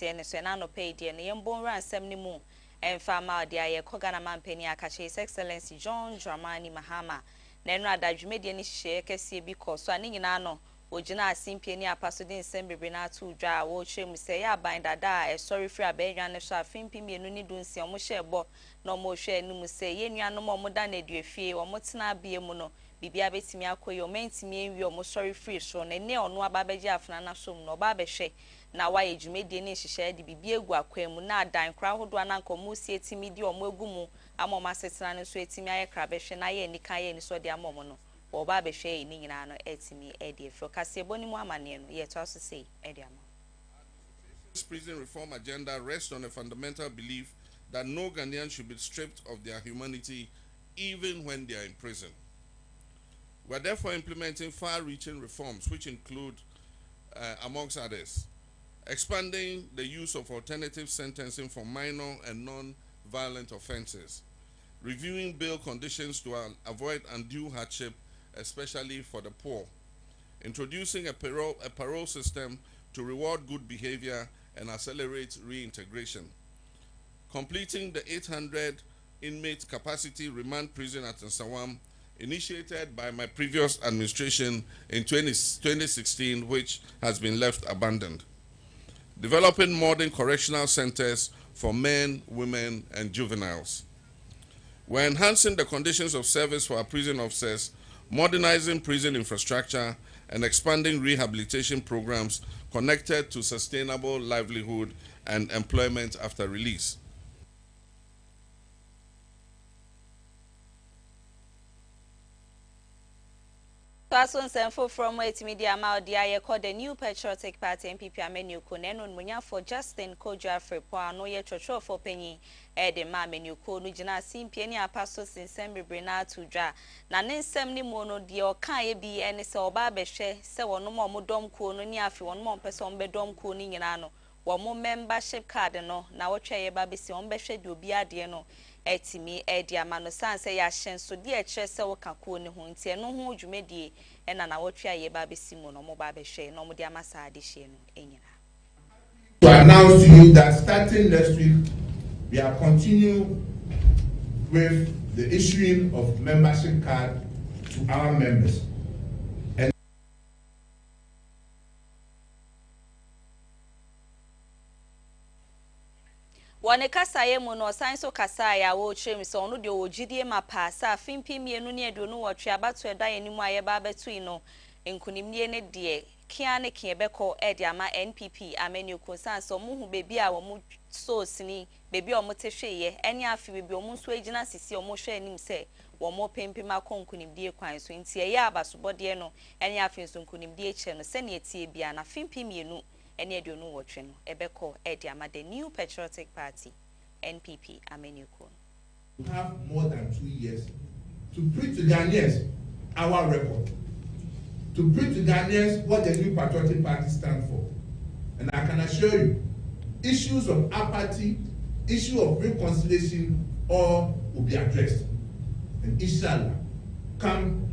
ne so na no pay de ne yembon ransem ne mu emfa ma de aye kogana mampani akache His Excellency John Dramani Mahama na eno adadwumedie ne hye kese bi koso ani nyina no ogina asimpie ni apaso de nsem bebre na atu dwa wo twem se ya ban dada e sorry free abenwan ne so afimpi mienu ni dunsi omo hye ebo na omo hwe anu mu se yenuanom omo da na duafie omo tena bie mu no bibia betimi akoyo mentimi enwi omo sorry free so na ne ono ababeji afna na so mu no ba behwe na wa ejumedie ne hyehyɛ de bibia egu akwam na adan kra hodo na nkomu si etimi di omo egu mu amoma setena ne so etimi aye kra behwe na ye nika ye ni so de amomo no wo ba behwe ni nyina no etimi ede efro kase boni mu amane no ye to aso sei ede ama. This prison reform agenda rests on a fundamental belief that no Ghanaian should be stripped of their humanity even when they are in prison. We are therefore implementing far-reaching reforms which include, amongst others, expanding the use of alternative sentencing for minor and non-violent offenses, reviewing bail conditions to avoid undue hardship, especially for the poor, introducing a parole system to reward good behavior and accelerate reintegration, completing the 800 inmate capacity remand prison at Nsawam, initiated by my previous administration in 2016, which has been left abandoned, developing modern correctional centers for men, women, and juveniles. We're enhancing the conditions of service for our prison officers, modernizing prison infrastructure, and expanding rehabilitation programs connected to sustainable livelihood and employment after release. So from media Maldia called the New Patriotic Party NPP Amenu Kuneno Munya for Justin Koja Frepo no ye chocho for penny Ede ma menu ko no jina simpieni apaso sinsembe brena to dra na nensem ni mono de okan ye bi ene se oba behwe se wono mo dom ko no ni afi wono mo pese on be dom ko ni nyina no wo mo membership card no na wo twa ye ba besi on behwe de obi ade no etimi edi amano sanse ya hyen so de ekire se wo kako ne ho ntie no ho dwumedie ena na wo twa ye ba besi mu no mo ba behwe no mo de amasa ade hye no enyina. To announce to you that starting next week we are continuing with the issuing of membership card to our members. Wane kasaye mu no sanso kasaya wo chrem so no de ogidie mapa sa fimpi mienu ne aduonu wo twa bato eda yenimu aye ba betui no enkunimnie ne de kia ne kie beko ede ama NPP amenu ko sanso mu hu bebi a wo mu so sini bebi o mu te hweye ene afi bebi o mu so agina sisi o mu hwe anim se wo mo pempem akonkunimdie kwan so ntie ya abasobode no ene afi so nkunimdie che no se ne etie bia na fimpi mienu ene aduonu wo twe no ebeko ede ama the New Patriotic Party NPP amenuko. We have more than 2 years to prove to Ghanaians our record, to prove to Ghanaians what the New Patriotic Party stands for. And I can assure you, issues of apathy, issue of reconciliation, all will be addressed. And inshallah, come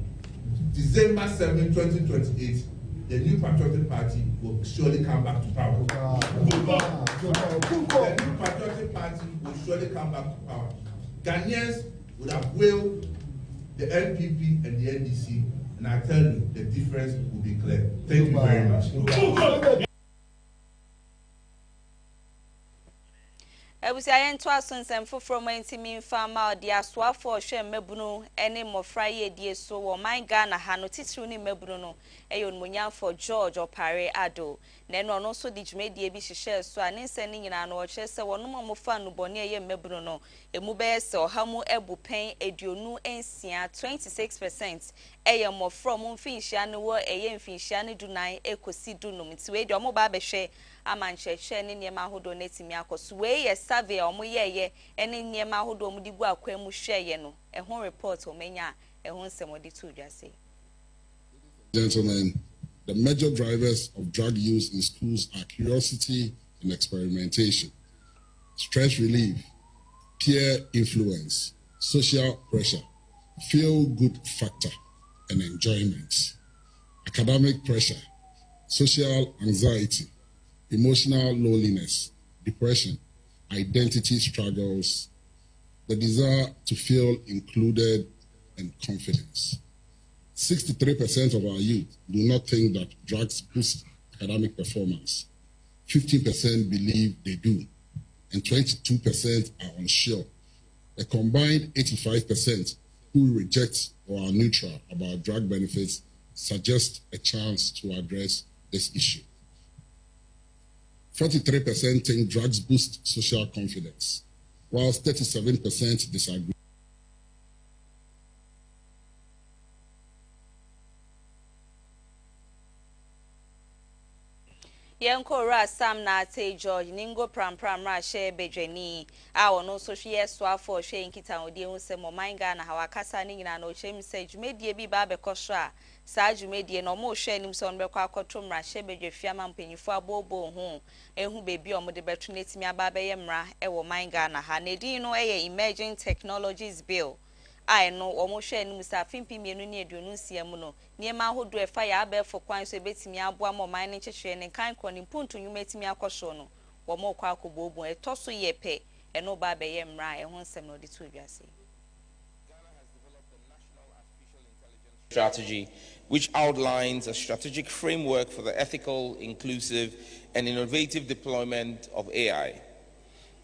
December 7, 2028, the New Patriotic Party will surely come back to power. The New Patriotic Party will surely come back to power. Ghanaians would have willed the NPP and the NDC, and I tell you, the difference will be clear. Thank you very much. Ebusia yento asonsem foforo mantimi fama de asoafo hwe mabunu ene mofra ye die so wo man Ghana ha no titiri ni mabunu no eyonmunya for George Opare Ado na no no so dijumedie bi hyehyɛ so anense ni nyina no ɔkyerɛ sɛ wɔno mofa no bɔne ye mabunu no emu bɛyɛ sɛ ɔhamu ebupen eduonu ensia 26% eye mofra mo mfinhia ne wo eye mfinhia ne dunan ekosi dunum ntiwe de ɔmo ba bɛhwɛ amanchehwe ne niema ahodo netimi akoso we ye survey omo ye ene niema ahodo mu digu akwa mu hweye no ehun report omenya ehun semodi to dwase. Gentlemen, the major drivers of drug use in schools are curiosity and experimentation, stress relief, peer influence, social pressure, feel-good factor, and enjoyment, academic pressure, social anxiety, emotional loneliness, depression, identity struggles, the desire to feel included, and confidence. 63% of our youth do not think that drugs boost academic performance. 15% believe they do, and 22% are unsure. A combined 85% who reject or are neutral about drug benefits suggest a chance to address this issue. 43% think drugs boost social confidence, whilst 37% disagree. Yenkora Sam na te George Ningo Pram Rashe Bejeni. Our no social swap for Shane Kita Odi Unsemo Manga na Hawakasa Nina no Chem Sage Media Bi Babe Kosha. Saju Media no more Shane Son Beka Kotum Rashe Beje Fiaman Penifua Bobo home. Ehu baby or Mode Betrinate Mia Babe Yemra, Ewo Manga na Hanedino Emerging Technologies Bill. I know almost share Musa Fimpi Muni Dunusia Muno. Near my hood do a fire bear for quines so bet me out one more mining church and kind corning punto you met me a coshono. Or more quaco bobo, a tosso ye pay, and no babe yem rye, and one sem no the two yasi. Strategy, which outlines a strategic framework for the ethical, inclusive, and innovative deployment of AI.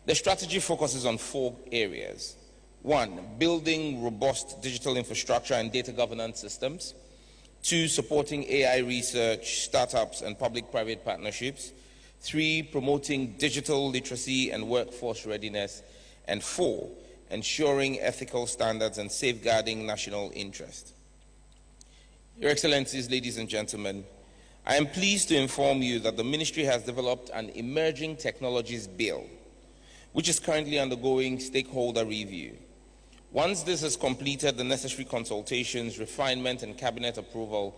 The strategy focuses on 4 areas. 1, building robust digital infrastructure and data governance systems. 2, supporting AI research, startups, and public-private partnerships. 3, promoting digital literacy and workforce readiness. And 4, ensuring ethical standards and safeguarding national interest. Your Excellencies, ladies and gentlemen, I am pleased to inform you that the Ministry has developed an Emerging Technologies Bill, which is currently undergoing stakeholder review. Once this has completed the necessary consultations, refinement, and cabinet approval,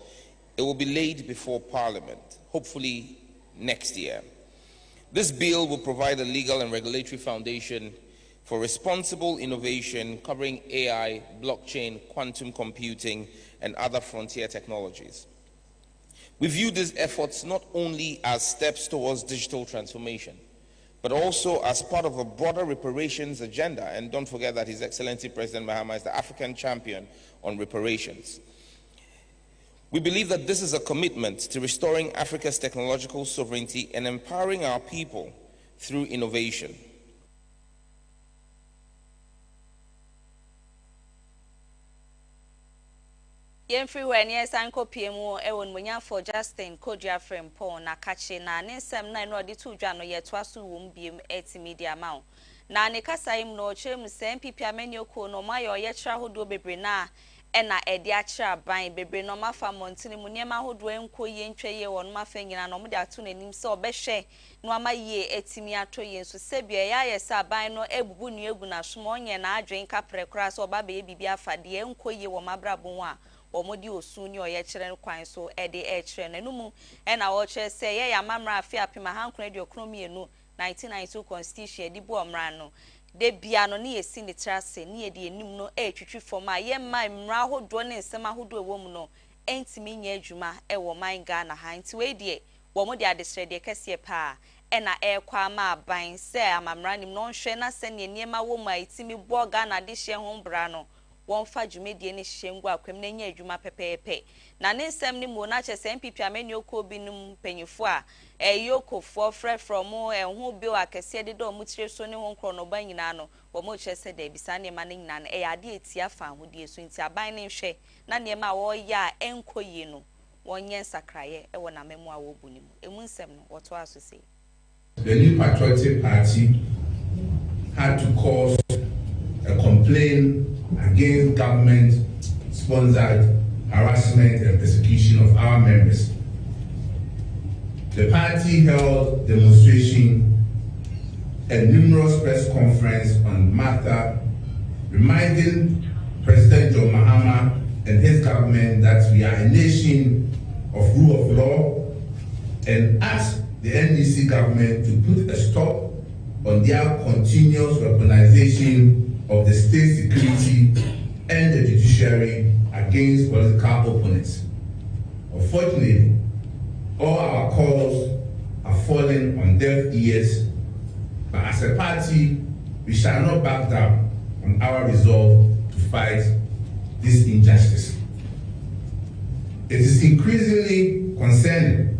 it will be laid before Parliament, hopefully next year. This bill will provide a legal and regulatory foundation for responsible innovation covering AI, blockchain, quantum computing, and other frontier technologies. We view these efforts not only as steps towards digital transformation, but also as part of a broader reparations agenda. And don't forget that His Excellency President Mahama is the African champion on reparations. We believe that this is a commitment to restoring Africa's technological sovereignty and empowering our people through innovation. Yemfree when yes anko PMO ewon munya for Justin Kodria frame Paul na kache na nsem na no de to dwa no yetwa so wom biem media ma na ne kasaim no chem sem pipia menyo no mayo ye tra hodo bebre na na edi akira ban bebre no mafa montini mu niema hodo enko ye ntwe ye won mafa nyina no mde ato nanim se obehwe no amaye etimi ato ye nso sebia ya yesa ban no ebubu nu egu na somo onye na adwen kapre kra so oba be bibi afade enko ye wo mabrabon a omodi osuni oye kire kwan so ede kire nanumu na wo kire se ye ya mamra afia pima hankuna de okromienu 1992 constitution edi bo omra no de bia no ne yesi ne trase ne yedi enim no twitwi forma ye mai mra hodo ne nsema hodo ewom no entimi nya adwuma wo man Ghana ha nti we de wo mo de adesre de kese pa na kwa ma ban se amamra nim no nhwe na se ne niema wo ma itimi bo Ghana de hye ho bra no won fa dwumedie ne hyengwa akwem na nya adwuma pepepe na ne nsem ni mo na che se MPP amani okọ binum panyifo a eyokofo frɛ from ho bill akese de do mo tire so ne ho nkro no ban nyina no wo mo che se da bisa ne ma ne nyina no ade etia fa ho die so nti aban ne hwɛ na ne ma wo ya enkoyi no wonye nsakraye wo na memu a wo buni mu emu nsem no wo to aso sei. The New Patriotic Party had to cause a complaint against government-sponsored harassment and persecution of our members. The party held demonstration and numerous press conferences on matter, reminding President John Mahama and his government that we are a nation of rule of law, and asked the NDC government to put a stop on their continuous weaponization of the state security and the judiciary against political opponents. Unfortunately, all our calls are falling on deaf ears, But as a party, we shall not back down on our resolve to fight this injustice. It is increasingly concerning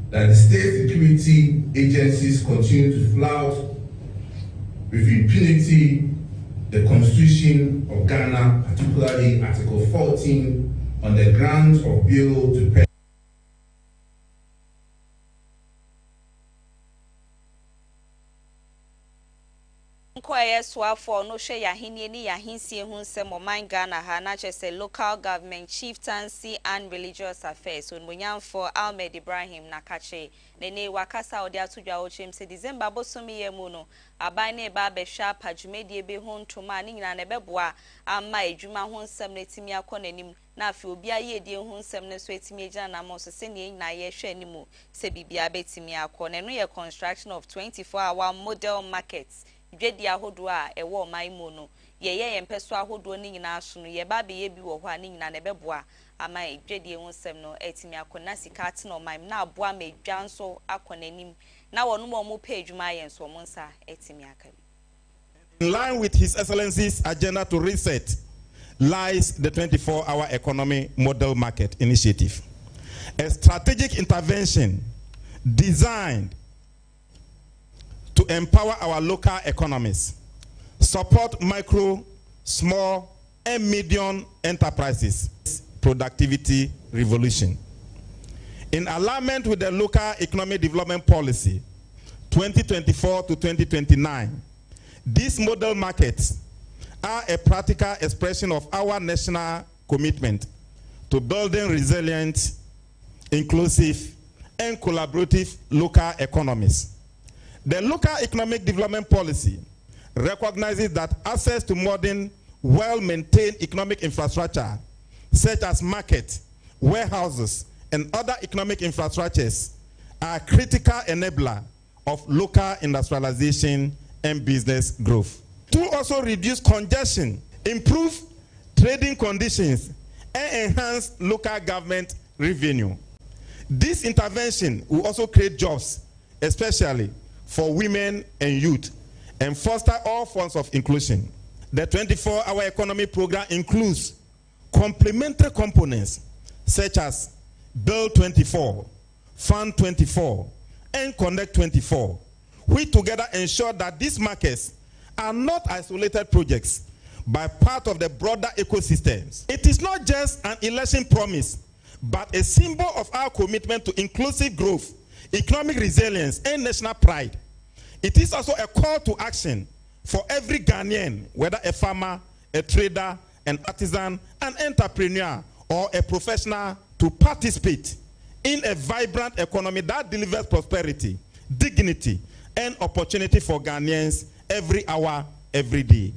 that the state security agencies continue to flout with impunity the Constitution of Ghana, particularly Article 14, on the grounds of bail to pay. For no share yahini ni yahinsi hunse moman Ghana ha na chese local government chieftaincy and religious affairs so munyan for Ahmed Ibrahim Nakache nene wakasa odi atudwa ochim se December bosomi ye mu no aban ne ba behwa padwumedie be ho ntoma ni nyina ne beboa ama edwuma ho nsem na timi akonanim na afi obi aye die ho nsem ne so etimi agina na mo so se ne nyina ye hwe animu se bibia betimi akona no ye construction of 24-hour model markets dwedi ahodo a ewo man mu no ye yempeso ahodo ni nyina so no ye ba be ye bi wo ho ani nyina ne beboa ama dwedi ehun sem no etimi akona sika ate no man na aboa ma dwanso akonanim na wono mo page ma yen so mo nsa etimi aka. In line with His Excellency's agenda to reset lies the 24-hour economy model market initiative, a strategic intervention designed to empower our local economies, support micro, small, and medium enterprises, productivity revolution. In alignment with the local economic development policy 2024 to 2029, these model markets are a practical expression of our national commitment to building resilient, inclusive, and collaborative local economies. The local economic development policy recognizes that access to modern, well-maintained economic infrastructure, such as markets, warehouses, and other economic infrastructures, are a critical enabler of local industrialization and business growth. To also reduce congestion, improve trading conditions, and enhance local government revenue. This intervention will also create jobs, especially for women and youth, and foster all forms of inclusion. The 24-hour economy program includes complementary components such as Bill 24, Fund 24, and Connect 24, which together ensure that these markets are not isolated projects, but part of the broader ecosystems. It is not just an election promise, but a symbol of our commitment to inclusive growth, economic resilience, and national pride. It is also a call to action for every Ghanaian, whether a farmer, a trader, an artisan, an entrepreneur, or a professional, to participate in a vibrant economy that delivers prosperity, dignity, and opportunity for Ghanaians every hour, every day.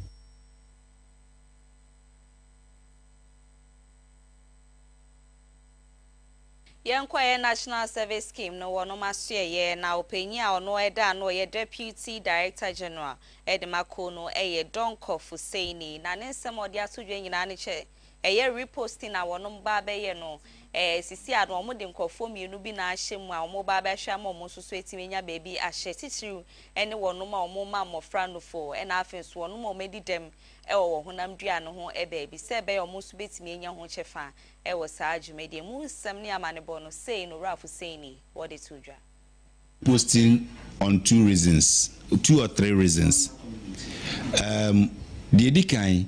Yankwa National Service Scheme no wono masye ye na openyi a ono eda no ye Deputy Director General Edemako no eye Donko Fuseini na nsem odi asodwe nyina ne che eye reposting na wono mba be ye no sisi ado omo de nkofo mienu bi na ahye mu a omo ba ba hwa ma omo soso etimenya baby ahye titiru ene wono ma omo ma mofra no fo na afenso wono ma omedi dem wo honam dua no ho baby se be omo so betimi enya ho chefa wo saa dwumedie mu nsem ne amane bo no sei no rafu sei ni what it would posting on two or three reasons. The edikan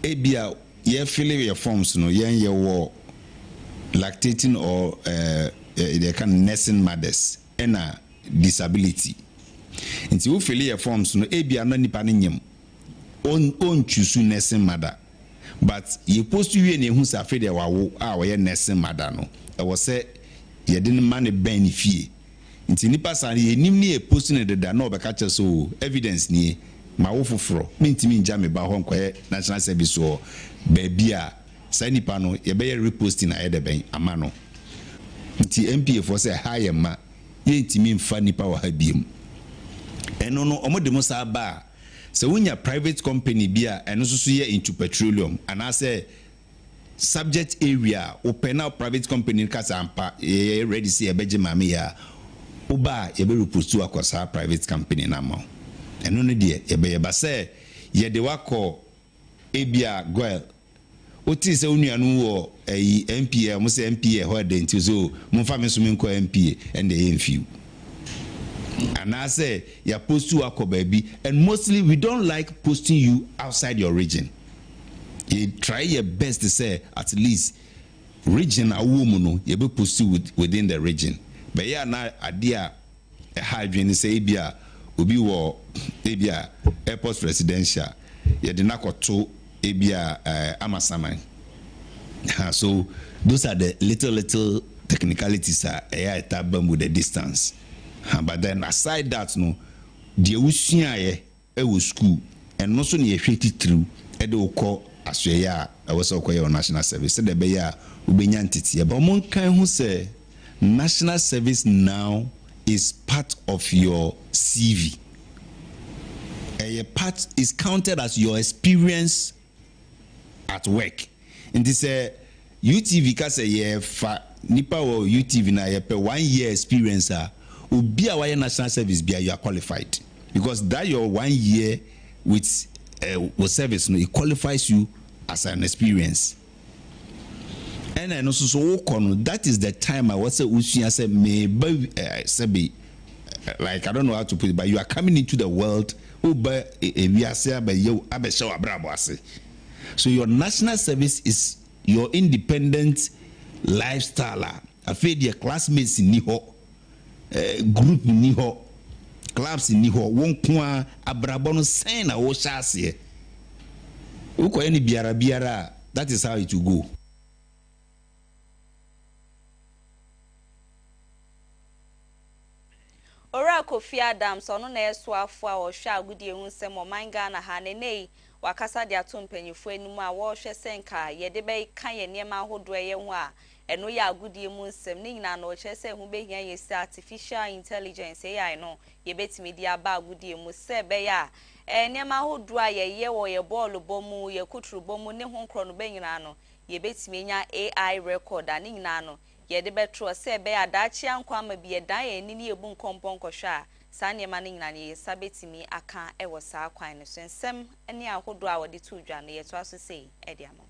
ebia ye fill your forms no yen ye wo lactating or they can nursing mothers and disability. Nti wo fill your forms no ebia no nipa ne nyem on choose nursing mother, but you post you in who's afraid of our nursing mother no. I was say you didn't man a benefit. Nti nipa san ye nimni e posting the no be catch so evidence ni ma wo foforo mintimi nja me ba ho nkoye national service or baby a say nipa no ye be reposting na ede ben ama no. Nti MPA for say higher ma ye ntimi mfa nipa wa ha biem eno no omo de mo sa ba so wunya private company bia eno so ye into petroleum and I say subject area open up private company kasa ampa ready see ebeje mame ya uba ye be report to akwasa private company na ma And only dear, Ebe say, ye de wako ebia goel. Oti se unu anu wo MPA, mo se MPA ho de nti so mo fa me so me nko MPA and the few. And I say, you post to Ako baby, and mostly we don't like posting you outside your region. You try your best to say at least region a woman you be post you within the region. But yeah, now idea a hydrogen say bia obi wo ebia airport residential. You did not go to ebia amasaman. So those are the little technicalities are tabam with the distance. But then aside that, no, the usua was school and no so near 83 edo call Australia. I was okay on national service. Said the beya ubenyantiti. But one kind who say national service now is part of your CV. A part is counted as your experience at work. And this UTV ka say ye fa nipa wo UTV na ye pe 1 year experience be our national service be you are qualified because that your 1 year with service no it qualifies you as an experience. And I know so that is the time I was say maybe like I don't know how to put it, but you are coming into the world so your national service is your independent lifestyle. I feel your classmates in Niho. Group ni ho clubs ni ho won kwa abrabono sen na wo hyase uko any biara that is how it will go. Ora Kofi Adams ono na eso afo a wo hwa agudi ehun sem o manga na ha nenei wakasa de ato mpanyifo animu a wo hwe senka ye de be kan ye niema ahodo ye ho a eno ya agudi emu nsem ni nyina na o che se hu behia ye se artificial intelligence AI no ye betimi di aba agudi emu se be ya niema ahodo a ye wo ye ball bomu ye kuturu bomu ne ho nkro no be nyina no ye betimi nya AI record ani nyina no ye de betro se be ya dachi ankwa ma bi dan ye ni ebu nkompon kohwa sa niema ni nyina ye sabetimi aka e wo sa kwan no so nsem ani ahodo a wodi tu dwa no ye to aso sei e dia mo.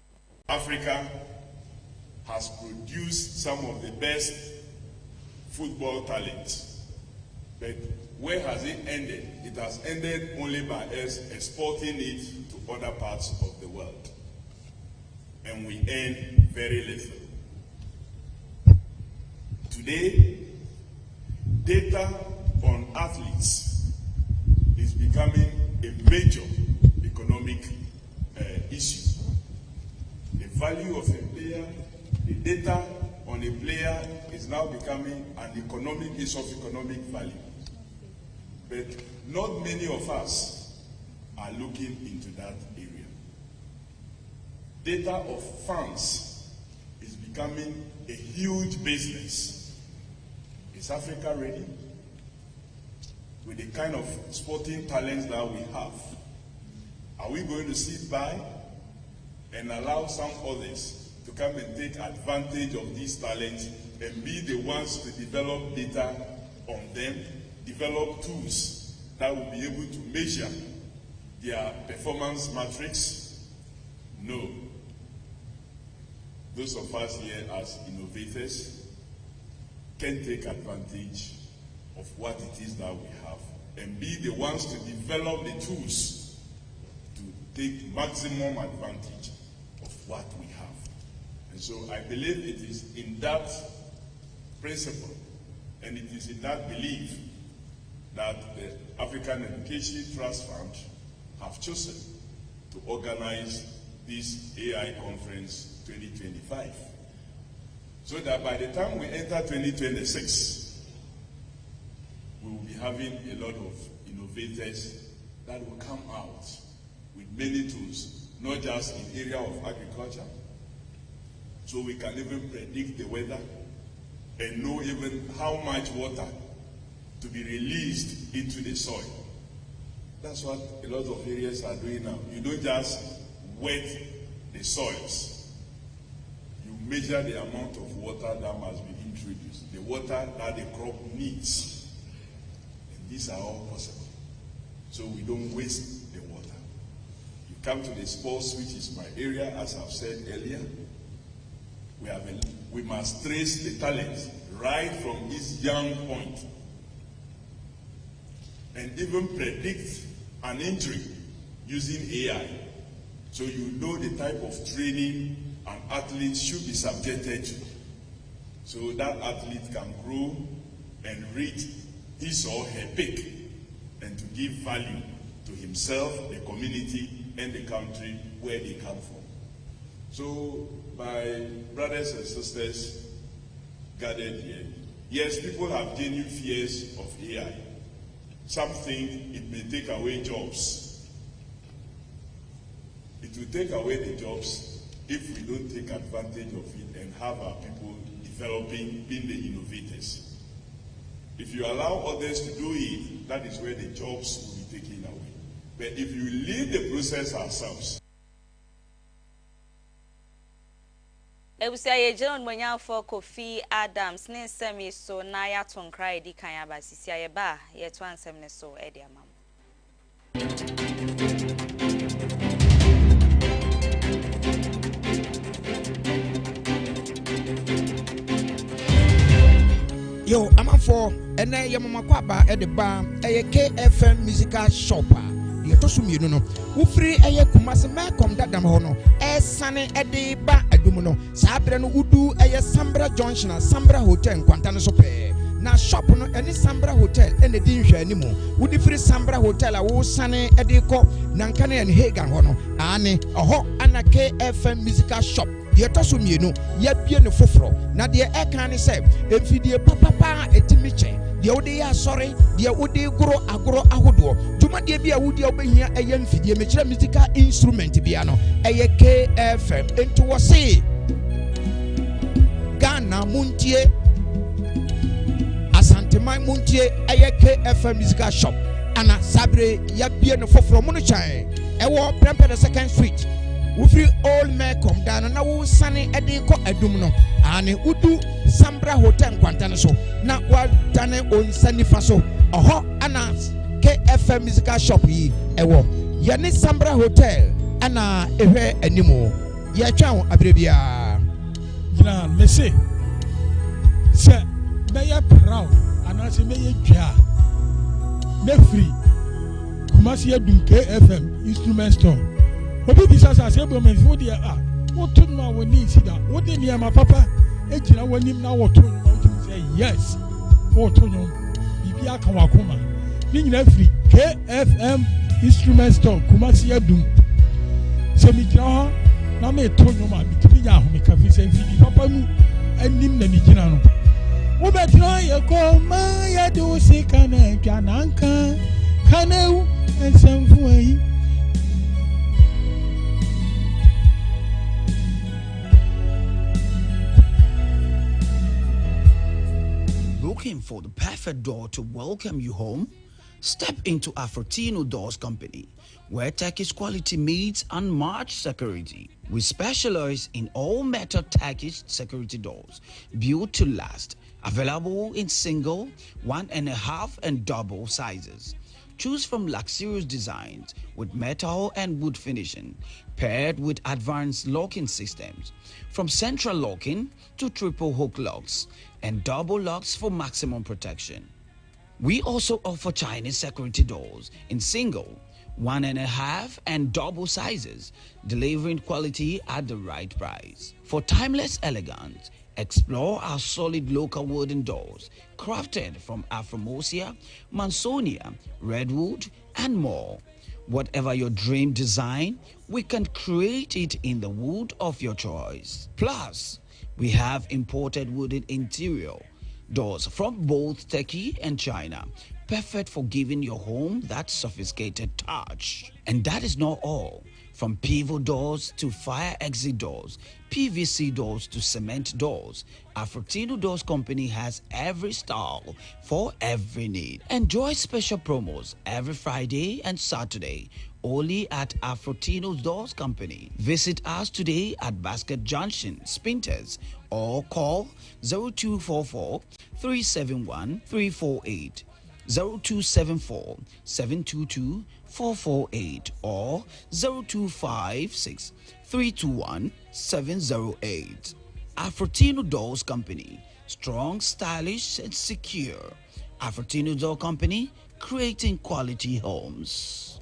Africa has produced some of the best football talent. But where has it ended? It has ended only by us exporting it to other parts of the world. And we earn very little. Today, data on athletes is becoming a major economic issue. The value of a player, the data on a player is now becoming an economic issue of economic value. But not many of us are looking into that area. Data of fans is becoming a huge business. Is Africa ready? With the kind of sporting talents that we have, are we going to sit by and allow some others to come and take advantage of these talents and be the ones to develop data on them, develop tools that will be able to measure their performance matrix? No. Those of us here as innovators can take advantage of what it is that we have and be the ones to develop the tools to take maximum advantage of what we have. And so I believe it is in that principle and it is in that belief that the African Education Trust Fund have chosen to organize this AI Conference 2025. So that by the time we enter 2026, we will be having a lot of innovators that will come out with many tools, not just in area of agriculture. So we can even predict the weather and know even how much water to be released into the soil. That's what a lot of areas are doing now. You don't just wet the soils. You measure the amount of water that must be introduced, the water that the crop needs. And these are all possible. so we don't waste the water. You come to the sports, which is my area, as I've said earlier. We must trace the talent right from its young point and even predict an injury using AI. So you know the type of training an athlete should be subjected to, so that athlete can grow and reach his or her peak and to give value to himself, the community, and the country where they come from. So, my brothers and sisters gathered here, yes, people have genuine fears of AI. Some think it may take away jobs. It will take away the jobs if we don't take advantage of it and have our people developing, being the innovators. If you allow others to do it, that is where the jobs will be taken away. But if you lead the process ourselves. Ebusia ye John Mwanya for Kofi Adams ne nsemi so na ya tonkra edi kan ya ba sisi aye ba ye to ansem ne so edi amam. Yo, I'm for ene ye mama kwaba e de ba e KFM musical shop. Ye to sum yenu no. Wo free eye Kumasi me kom dadam ho no. E sane e de ba adum no. Sa abre no udu eye Sambra Junction, Sambra Hotel kwanta no so pe. Na shop no ene Sambra Hotel ene di nhwe animu. Wodi free Sambra Hotel a wo sane e de ko nankane en Hagan ho no. Ane oho ana KFM musical shop. Ye to sum yenu ye bie ne foforo. Na de e kan ne se emfidie papa etimiche. De wode ya sorry, de wode goro agoro ahodo. Tuma de bia wode obehia eye mfidie mechira musical instrument bia no. Eye KFM ento wo se Ghana muntie Asante mai muntie eye KFM musical shop. Ana sabre ya bie ne foforo mu no chan. Ewo Prempeh the 2nd Street. We free all men come down na wo sane ede ko adum no ane udu Sambra Hotel kwantane so na wa dane on sani faso oho ana KFM musical shop yi ewo ye ne Sambra Hotel ana ehwe animo ye twa abrebia gina me se be ya proud ana se me ye twa me free Kumasi adum KFM instrument store obi bisa sa se bomen fo dia what to know when need that what dey near my papa e gina wanim na what to say yes what to know bibi aka wakoma ni nyina free KFM instrument store Kumasi adum se mi gina ho na me to no ma bitimi nya ho me ka fi se fi papa mu anim na mi gina no wo be tro ye ko ma ya do se kana gwananka kanau ensemfu ayi. Looking for the perfect door to welcome you home? Step into Afrotino Doors Company, where Turkish quality meets unmatched security. We specialize in all metal Turkish security doors, built to last, available in single, 1.5 and double sizes. Choose from luxurious designs with metal and wood finishing, paired with advanced locking systems, from central locking to triple hook locks and double locks for maximum protection. We also offer Chinese security doors in single, 1.5 and double sizes, delivering quality at the right price. For timeless elegance, explore our solid local wooden doors, crafted from Afromosia, Mansonia, Redwood, and more. Whatever your dream design, we can create it in the wood of your choice. Plus, we have imported wooden interior doors from both Turkey and China, perfect for giving your home that sophisticated touch. And that is not all. From pivot doors to fire exit doors, PVC doors to cement doors, Afrotino Doors Company has every style for every need. Enjoy special promos every Friday and Saturday only at Afrotino Doors Company. Visit us today at Basket Junction, Spinters, or call 0244 371 348. 0274 722 448 or 0256 321 708. Afrotino Doors Company, strong, stylish, and secure. Afrotino Door Company, creating quality homes.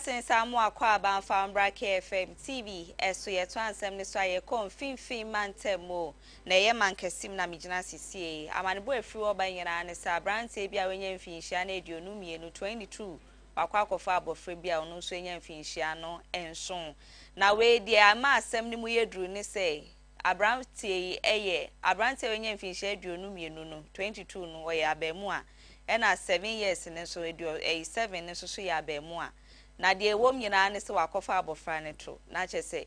Since Samu Akwa Banfambra KFM TV, so ye to ansem ne so ye kon finfin mantemo na ye man kesim na mijina sisi amanebo efri oba nyina ne sa brante bia wenye mfinhia na eduonu mienu 22 wakwa akofa abofre bia ono so enye mfinhia no enson na we dia ama asem ne mu yedru ne se abrante abrante wenye mfinhia eduonu mienu no 22 no oye abemu a na 7 years ne so edu 7 ne so ya abemu a na de wom nyina ne se wakofa abofra ne to na chese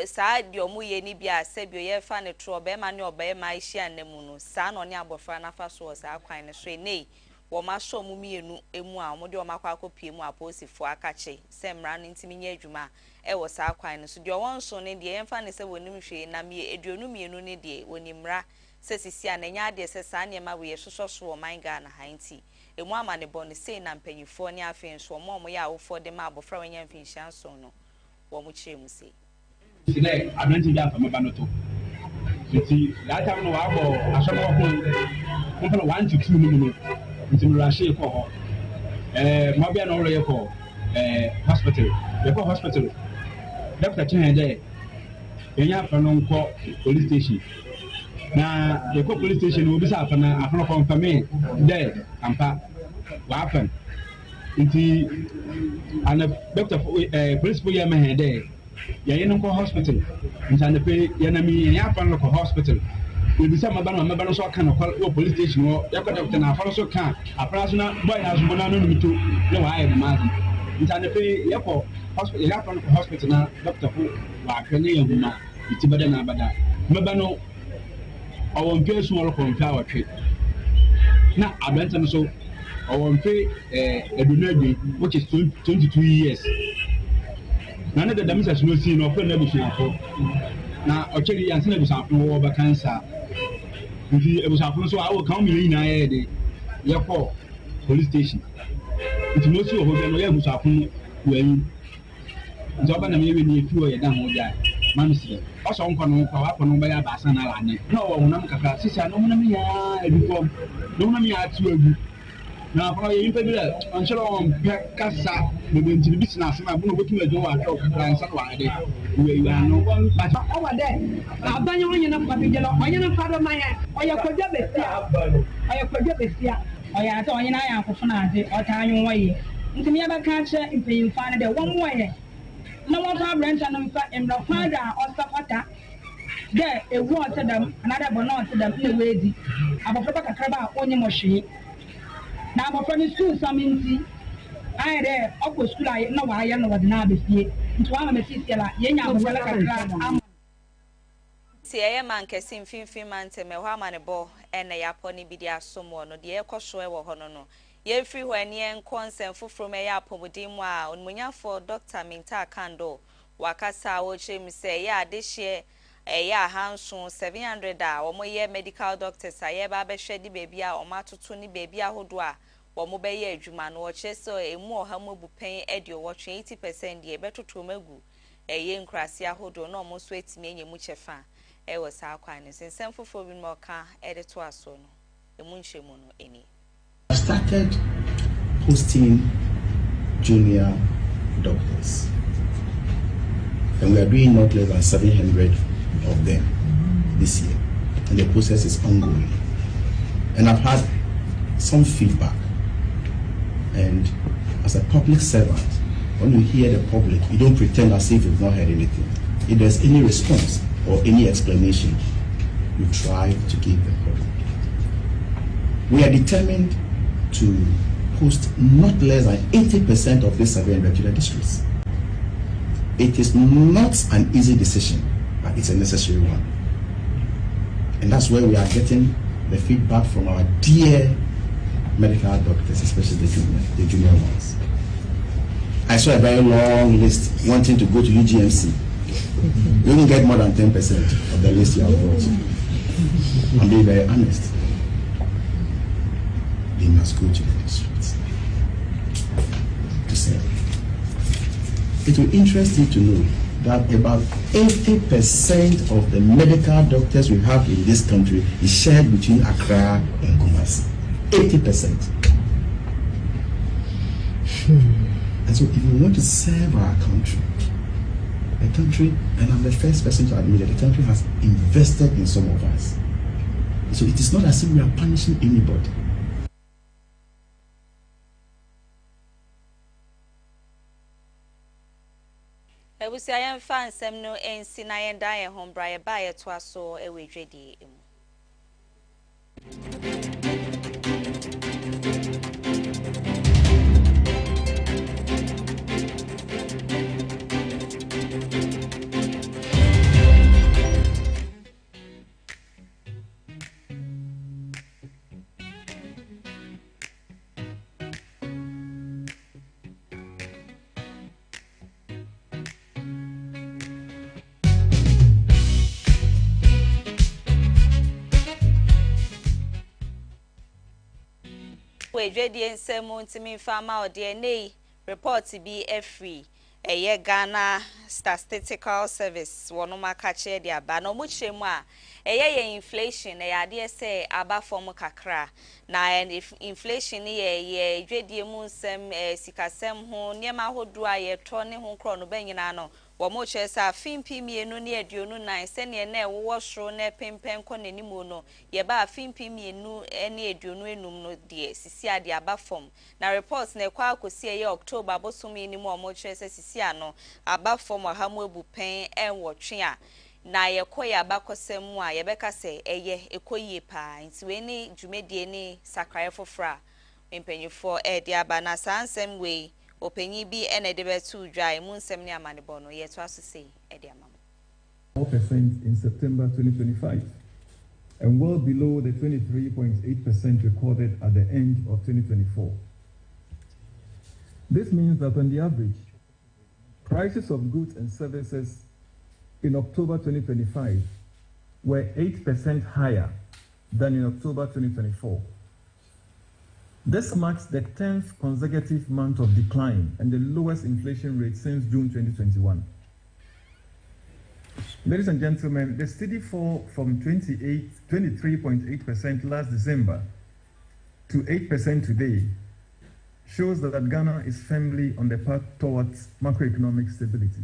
saa de omuye ni bia sebio ye fa ne to be ma ne oba ma ihia nemu no saa no ne abofra na fa so saa kwan ne so nei wo ma so mu mienu emu a mo de o makwa akopie mu aposifo akache se mra no ntimi nya adwuma wo saa kwan ne so de won so ne de ye fa ne se wonim hwe na me eduonu mienu ne de wonimra se sisi a na nya de se saa ne ma we soso so wo manga na hanti emu amane bone sei na mpanyifo ne afenso mo ya awofo de ma abofra wanya mfinhia so no wo mu kire mu sei today advantage ya fama banoto nti that time no wa bo asoma ko 1 to 2 no nti no rashe ko ho mo bia no roye ko hospital doctor chen dey enya fa no nko police station na the police station will be up and I confirm me there ampa what happened nti and doctor police for ya me there ya yen ko hospital nti and pay ya na mi ya fa no ko hospital we be say maba no so kan ko police station wo ya ko doctor na fa so kan apra so na boy na so na no mi to na wa ai ma nti and pay ya ko hospital ya fa no hospital na doctor for wa kan ya huma nti bada na bada maba no our pay small confer trade. Now I went and so our pay which is 22 years. None of the damage no see no friend never see. Now actually and send us up over cancer. If it was happening so I will come in the police station. It's mostly of them who's happening when job and maybe near few down there. Mansi also on kwa no baya basa na lane no wo nam kaka sisa no nam ya edufo no nam ya atu egu na fa ye impe bi la onchero on kasa no be ntini business na bu no botu adwo wa atwa kaka nsa no ade we ano but o wa de abanyo onye na fa bigelo onye na fa do manya oya kodwa besia oya ata onye na ya akofo na ade o ta anyo waye ntimi ya ba ka kire impe fa na de wo mo ye no water branch and the father or supporter there a water them another bonnet to them in the way about a crab on your machine now I'm from school some I there up school I know why I know what now be here into one of the sister like tie man kesim finfin man teme ho amanebo ene yaponi bidia somo no de ekoso e wo ho no ye free when yen consent fufuro me ya pomodin mu a onmunyafo Dr. Minta Kando wakasa wo chem say ya de hye ya hanso 700 a wo ye medical doctors aye ba be hwedi baby a o matoto ni baby ahodo a wo mo be ye adwuma no wo che so emu oha mo bupen edi wo 80% de betoto magu ye nkrase ahodo no mo so etimi enye mu chefa e wo sa kwan ne sensem fufuro bi mo ka ede to aso no emu nhwemu no eni I started hosting junior doctors, and we are doing not less than 700 of them this year, and the process is ongoing. And I've had some feedback, and as a public servant, when you hear the public, you don't pretend as if you've not heard anything. If there's any response or any explanation, you try to give the public. We are determined to host not less than 80% of these 700 districts. It is not an easy decision, but it's a necessary one. And that's where we are getting the feedback from our dear medical doctors, especially the junior ones. I saw a very long list wanting to go to UGMC. You won't get more than 10% of the list you have brought. I'm being very honest. They must go to the districts to say. It will interest you to know that about 80% of the medical doctors we have in this country is shared between Accra and Kumasi. 80%. And so if we want to serve our country, the country, and I'm the first person to admit that the country has invested in some of us. So it is not as if we are punishing anybody. Ebusi ayen fan sem no ensi na yen da yen hombra ye ba ye to aso e we dwedi emu. We dwedi ensemu ntimi fama ode nei report bi free eye Ghana Statistical Service wono makache dia ba no mu chemu a eye inflation eye ade se aba form kakra na inflation ye dwedi mu nsem sikasem ho niema hodo a ye to ne ho kro no banyina no wo mo che sa fimpi mienu ne aduonu nan se ne na wo soro na pempen ko nanimu no ye ba fimpi mienu ne aduonu enum no de sisi ade aba form na reports na kwa akosi ye October bosumi ni mo che se sisi ano aba form ha mo ebupen enwotwe a na ye koya abakosem a ye beka se eye ekoyie pa nti we ni dwumedie ni sakraye fofra empanyufo de aba na sansem we openyi bi ene de betu dwai mu nsem ni amanebo no ye to asose e de amam 4% in September 2025 and well below the 23.8% recorded at the end of 2024. This means that on the average, prices of goods and services in October 2025 were 8% higher than in October 2024. This marks the 10th consecutive month of decline and the lowest inflation rate since June 2021. Ladies and gentlemen, the steady fall from 23.8% last December to 8% today shows that Ghana is firmly on the path towards macroeconomic stability.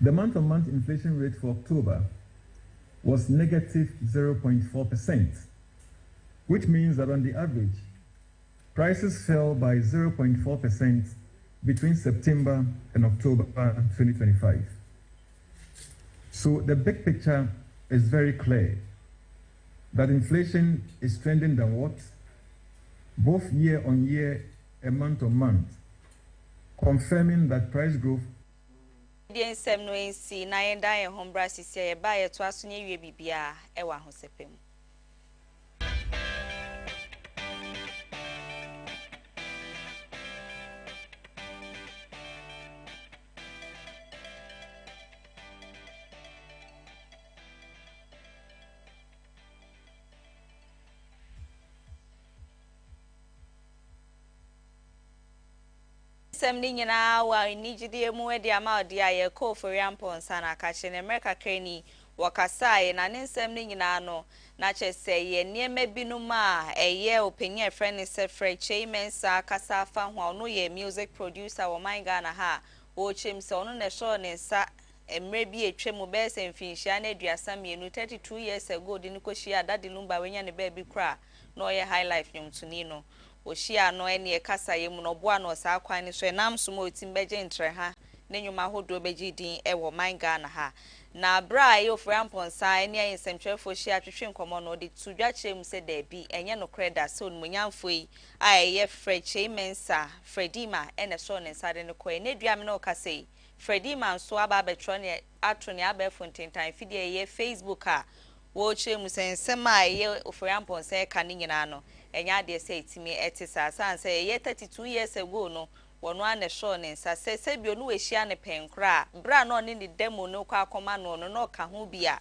The month-on-month inflation rate for October was negative 0.4%, which means that on the average, prices fell by 0.4% between September and October 2025. So the big picture is very clear that inflation is trending downward, both year on year and month on month, confirming that price growth ensem no ensi na yen da yen hombra sisi ye ba ye to aso nye wie bibia e wa hosepem. Sem ni nyina wa nigide mu e dia ma ode aye ko foriampo sana ka che ne America krani wakasae na ne nsem ni nyina no na che se ye niema binum a eye openye friend se frɛ Chaimensa kasa fa ho no ye music producer wo man Ghana ha o chem se ono ne show ne nsa emre bi etwem be se mfinhia na aduasa mienu 32 years ago de ni kohia dadi lumba wenya ne ba bi kra no ye high life nyumtuni no Oshia no ene kasa ye mu no boa no sa kwan ni so nam so mo timbeje ntre ha ne nyuma hodo beji din ewo man Ghana ha na bra ye ofra mponsa ne ayi semtwefo hia twetwe nkomo no de tudwa kyerem se da bi enye no kreda so no munyamfo yi aye freche mensa fredima ene so ne sade ne koe ne dua me no kase fredima nso aba betro ne atro ne aba fontentan fidie ye Facebook a wo kyerem se nsema ye ofra mponsa ka ne nyina no enya de se etimi etisa sanse ye 32 years ago no wono ane show ne nsa se bio no wehia ne penkra bra no ne ni demo no kwa akoma no no ka ho bia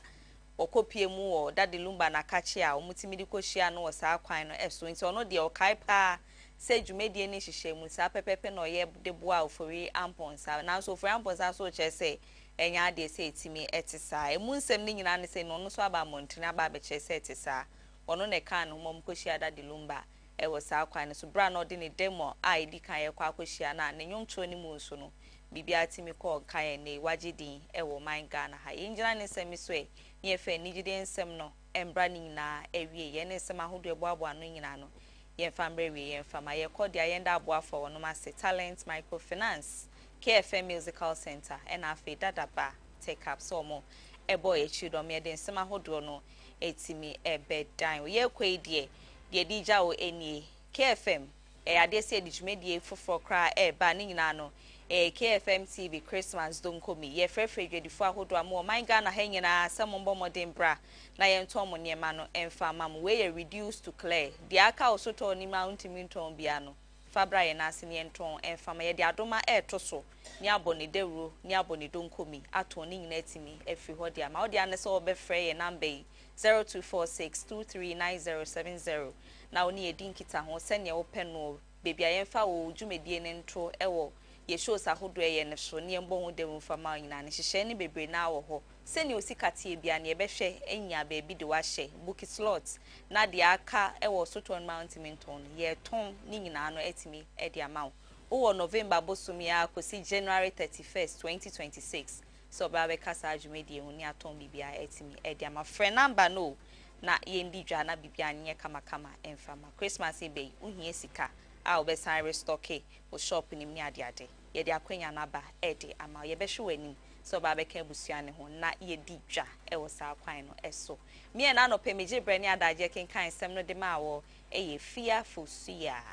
okopie mu wo dade lumba na kachi a omutimi di kohia no sa kwan no eso nti ono de okai pa se dwumedie ne hihye mu sa pepepe no ye de boa ofori amponsa na so ofori amponsa so che se enya de se etimi etisa emu nsem ne nyina ne se no so aba montene aba be che se etisa ono ne kan no mom kohia dade lumba ewo sa kwan so bra no de ne demo a di kan ye kwa kohia na ne nyomtro ni mu nso no bibia timi ko kan ne wagedin ewo man Ghana ha yinjira ne semi so e ye fe nigide nsem no embra ni na ewie ye ne nsem ahodo eboabo ano nyina no ye fambre wie ye fama ye kodi ayenda aboafo wono ma se talent microfinance KFM musical center and afi dadaba take up so mo ebo ye chido me de nsem ahodo no etimi ebedan ye kwedie de dija o eni KFM ade se dijumedie foforo kra ba ni nyina no KFM TV Christmas don't come ye frefre dwedifo ahodo am man Ghana ha nyina samombo modern bra na ye ntom niema no emfa mam we ye reduced to clear de aka osoto ni mount minton bia no fabra ye na ase ne nton emfa ma ye de adoma etoso ni aboni dewro ni aboni don komi ato ni nyina timi efi ho de ama odi ane so obefre ye number 0246239070 na oni edin kita ho se ne open no bebia ye mfa wo dwumedie ne nto ewo ye shows ahodo ye ne so ne mbɔ ho dem fama nyina ne hyehyɛ ne bebre na wo ho se ne osikatie bia ne yebɛhwɛ enya ba bi de wa hye book slot na de aka ewo Soton Mountain ye ton ne nyina no etimi e de ama wo November bosomi ya kosi January 31st 2026 so ba be kasa adwumedie hu ne aton bibia etimi e de ama frɛ number no na ye ndi dwa na bibia nye kama emfama Christmas ebe uhie sika a obesan restock o shop ni mi ade ye de akwanya na ba ede ama ye be hwe wani so ba be ka busua ne ho na ye di dwa e wo sa kwan no eso mi na no pemeje bre ni adaje kenkan sem no de ma wo ye Afia Fosuah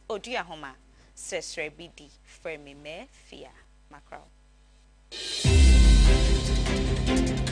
Oduahoma Sresrebidi frame me Fia Macro